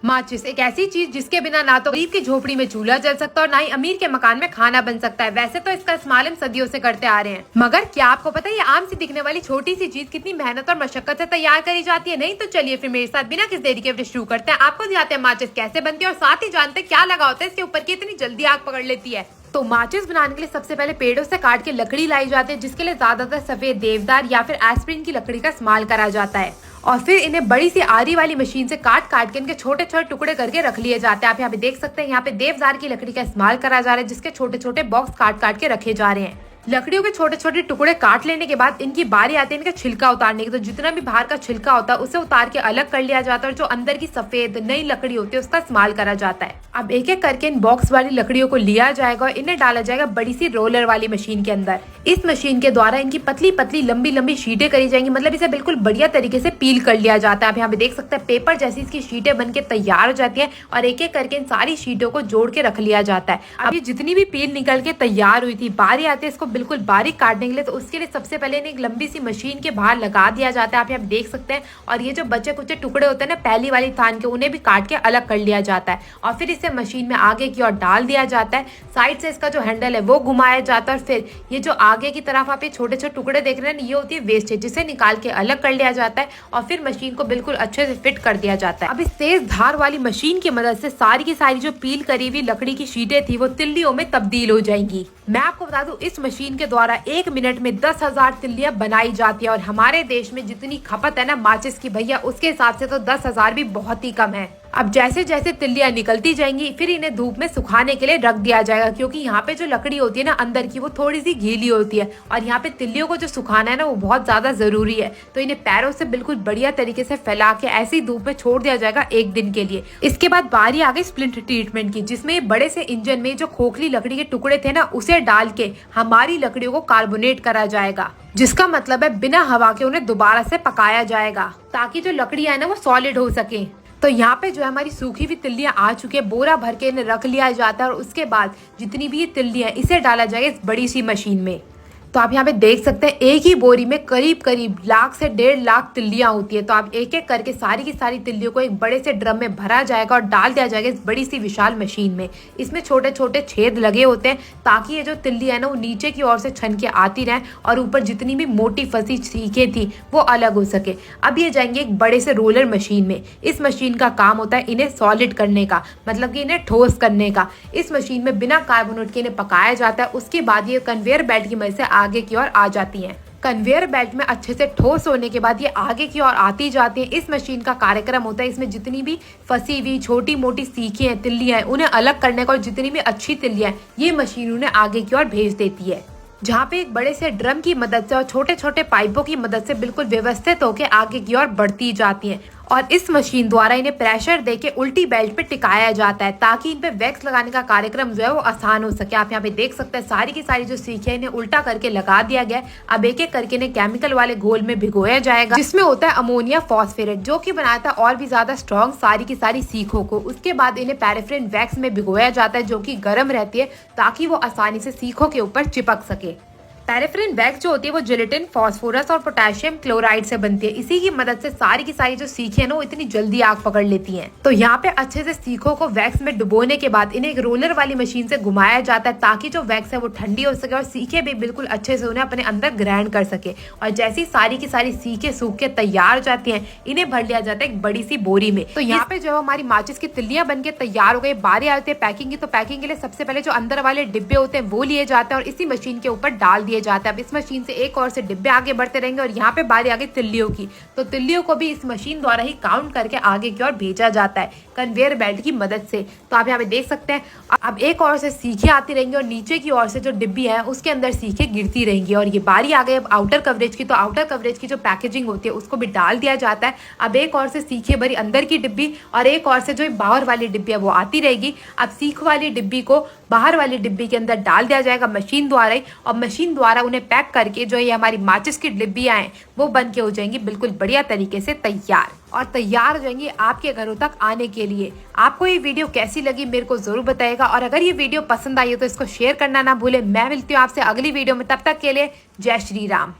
माचिस एक ऐसी चीज जिसके बिना ना तो गरीब की झोपड़ी में चूल्हा जल सकता और ना ही अमीर के मकान में खाना बन सकता है। वैसे तो इसका इस्तेमाल हम सदियों से करते आ रहे हैं, मगर क्या आपको पता है ये आम सी दिखने वाली छोटी सी चीज कितनी मेहनत और मशक्कत से तैयार करी जाती है? नहीं तो चलिए फिर मेरे साथ बिना किस देरी के शुरू करते हैं। आपको दिखाते हैं माचिस कैसे बनती है और साथ ही जानते हैं क्या लगा होता है इसके ऊपर की इतनी जल्दी आग पकड़ लेती है। तो माचिस बनाने के लिए सबसे पहले पेड़ों से काट के लकड़ी लाई जाती है, जिसके लिए ज्यादातर सफेद देवदार या फिर एस्प्रिन की लकड़ी का इस्तेमाल करा जाता है। और फिर इन्हें बड़ी सी आरी वाली मशीन से काट काट के इनके छोटे छोटे टुकड़े करके रख लिए जाते हैं। आप यहाँ पे देख सकते हैं, यहाँ पे देवदार की लकड़ी का इस्तेमाल करा जा रहा है, जिसके छोटे छोटे बॉक्स काट काट के रखे जा रहे हैं। लकड़ियों के छोटे छोटे टुकड़े काट लेने के बाद इनकी बारी आती है इनका छिलका उतारने की। तो जितना भी बाहर का छिलका होता है उसे उतार के अलग कर लिया जाता है और जो अंदर की सफेद नई लकड़ी होती है उसका इस्तेमाल करा जाता है। अब एक एक करके इन बॉक्स वाली लकड़ियों को लिया जाएगा और इन्हें डाला जाएगा बड़ी सी रोलर वाली मशीन के अंदर। इस मशीन के द्वारा इनकी पतली पतली लंबी लंबी शीटें करी जाएंगी, मतलब इसे बिल्कुल बढ़िया तरीके से पील कर लिया जाता है। आप यहाँ पे देख सकते हैं पेपर जैसी इसकी शीटें बन के तैयार हो जाती है और एक एक करके इन सारी शीटों को जोड़ के रख लिया जाता है। अब ये जितनी भी पील निकल के तैयार हुई थी, बारी आती है इसको बिल्कुल बारीक काटने के लिए। तो उसके लिए सबसे पहले इन्हें एक लंबी सी मशीन के बाहर लगा दिया जाता है, आप यहाँ देख सकते हैं। और ये जो बचे कुचे टुकड़े होते हैं ना पहली वाली थान के, उन्हें भी काट के अलग कर लिया जाता है और फिर इसे मशीन में आगे की ओर डाल दिया जाता है। साइड से इसका जो हैंडल है वो घुमाया जाता है और फिर ये जो आगे की तरफ आप ये छोटे छोटे टुकड़े देख रहे हैं, ये होती है वेस्टेज, जिसे निकाल के अलग कर लिया जाता है और फिर मशीन को बिल्कुल अच्छे से फिट कर दिया जाता है। अब इस तेज धार वाली मशीन की मदद से सारी की सारी जो पील करी हुई लकड़ी की शीटें थी वो तिल्लियों में तब्दील हो जाएंगी। मैं आपको बता दूं, इस मशीन के द्वारा 1 मिनट में 10,000 तिल्लियां बनाई जाती है और हमारे देश में जितनी खपत है ना माचिस की भैया, उसके हिसाब से तो 10,000 भी बहुत ही कम है। अब जैसे जैसे तिल्लियां निकलती जाएंगी फिर इन्हें धूप में सुखाने के लिए रख दिया जाएगा, क्योंकि यहाँ पे जो लकड़ी होती है ना अंदर की वो थोड़ी सी गीली होती है और यहाँ पे तिल्लियों को जो सुखाना है ना वो बहुत ज्यादा जरूरी है। तो इन्हें पैरों से बिल्कुल बढ़िया तरीके से फैला के ऐसी धूप में छोड़ दिया जाएगा 1 दिन के लिए। इसके बाद बारी आ गई स्प्लिंट ट्रीटमेंट की, जिसमें बड़े से इंजन में जो खोखली लकड़ी के टुकड़े थे ना उसे डाल के हमारी लकड़ियों को कार्बोनेट करा जाएगा, जिसका मतलब है बिना हवा के उन्हें दोबारा से पकाया जाएगा ताकि जो लकड़ियां है ना वो सॉलिड हो सके। तो यहाँ पे जो है हमारी सूखी हुई तिल्लियां आ चुकी है, बोरा भर के इन्हें रख लिया जाता है और उसके बाद जितनी भी ये तिल्लियां इसे डाला जाएगा इस बड़ी सी मशीन में। तो आप यहाँ पे देख सकते हैं एक ही बोरी में करीब करीब 1 से 1.5 लाख तिल्लियां होती है। तो आप एक एक करके सारी की सारी तिल्लियों को एक बड़े से ड्रम में भरा जाएगा और डाल दिया जाएगा इस बड़ी सी विशाल मशीन में। इसमें छोटे छोटे छेद लगे होते हैं ताकि ये जो तिल्लियां है ना वो नीचे की ओर से छन के आती रहें और ऊपर जितनी भी मोटी फंसी सीखें थी वो अलग हो सके। अब ये जाएंगे एक बड़े से रोलर मशीन में। इस मशीन का काम होता है इन्हें सॉलिड करने का, मतलब कि इन्हें ठोस करने का। इस मशीन में बिना कार्बोनेट के इन्हें पकाया जाता है। उसके बाद ये कन्वेयर बेल्ट की मदद से आगे की ओर आ जाती हैं। कन्वेयर बेल्ट में अच्छे से ठोस होने के बाद ये आगे की ओर आती जाती है। इस मशीन का कार्यक्रम होता है इसमें जितनी भी फंसी हुई छोटी मोटी सीखें हैं, तिल्लियां हैं, उन्हें अलग करने का और जितनी भी अच्छी तिल्लियां हैं ये मशीन उन्हें आगे की ओर भेज देती है, जहाँ पे एक बड़े से ड्रम की मदद से और छोटे छोटे पाइपों की मदद से बिल्कुल व्यवस्थित होकर आगे की ओर बढ़ती जाती हैं। और इस मशीन द्वारा इन्हें प्रेशर देके उल्टी बेल्ट पे टिकाया जाता है ताकि इन पे वैक्स लगाने का कार्यक्रम जो है वो आसान हो सके। आप यहाँ पे देख सकते हैं सारी की सारी जो सीखें इन्हें उल्टा करके लगा दिया गया। अब एक एक करके इन्हें केमिकल वाले घोल में भिगोया जाएगा, जिसमें होता है अमोनिया फॉस्फेट, जो कि बनाता है और भी ज्यादा स्ट्रॉन्ग सारी की सारी सीखों को। उसके बाद इन्हें पैराफिन वैक्स में भिगोया जाता है जो कि गर्म रहती है ताकि वो आसानी से सीखों के ऊपर चिपक सके। पैराफिन वैक्स जो होती है वो जिलेटिन, फास्फोरस और पोटेशियम क्लोराइड से बनती है। इसी की मदद से सारी की सारी जो सीखें हैं ना वो इतनी जल्दी आग पकड़ लेती हैं। तो यहाँ पे अच्छे से सीखों को वैक्स में डुबोने के बाद इन्हें एक रोलर वाली मशीन से घुमाया जाता है ताकि जो वैक्स है वो ठंडी हो सके और सीखें भी बिल्कुल अच्छे से उन्हें अपने अंदर ग्राइंड कर सके। और जैसी सारी की सारी सीखें सूख के तैयार हो जाती हैं, इन्हें भर लिया जाता है एक बड़ी सी बोरी में। तो यहाँ पे जो हमारी माचिस की तिल्लियां बन के तैयार हो गई। बारी आती है पैकिंग की। तो पैकिंग के लिए सबसे पहले जो अंदर वाले डिब्बे होते हैं वो लिए जाते हैं और इसी मशीन के ऊपर डाल दिए जाते हैं। अब इस मशीन से एक और से डिब्बे आगे बढ़ते रहेंगे और यहाँ पे बारी आ गई तिल्लियों की। तो तिल्लियों को भी इस मशीन द्वारा ही काउंट करके आगे की ओर भेजा जाता है कन्वेयर बेल्ट की मदद से। तो आप यहाँ पे देख सकते हैं अब एक और से सीखें आती रहेंगी और नीचे की ओर से जो डिब्बी है उसके अंदर सीखें गिरती रहेंगी। और ये बारी आ गई अब आउटर कवरेज की। तो आउटर कवरेज की जो पैकेजिंग होती है उसको भी डाल दिया जाता है। अब एक और से सीखें भरी अंदर की डिब्बी और एक और से जो बाहर वाली डिब्बी है वो आती रहेगी। अब सीख वाली डिब्बी को बाहर वाली डिब्बी के अंदर डाल दिया जाएगा मशीन द्वारा ही, और मशीन द्वारा उन्हें पैक करके जो ये हमारी माचिस की डिब्बियां हैं वो बन के हो जाएंगी बिल्कुल बढ़िया तरीके से तैयार, और तैयार हो जाएंगी आपके घरों तक आने के लिए। आपको ये वीडियो कैसी लगी मेरे को जरूर बताइएगा, और अगर ये वीडियो पसंद आई हो तो इसको शेयर करना ना भूले। मैं मिलती हूँ आपसे अगली वीडियो में, तब तक के लिए जय श्री राम।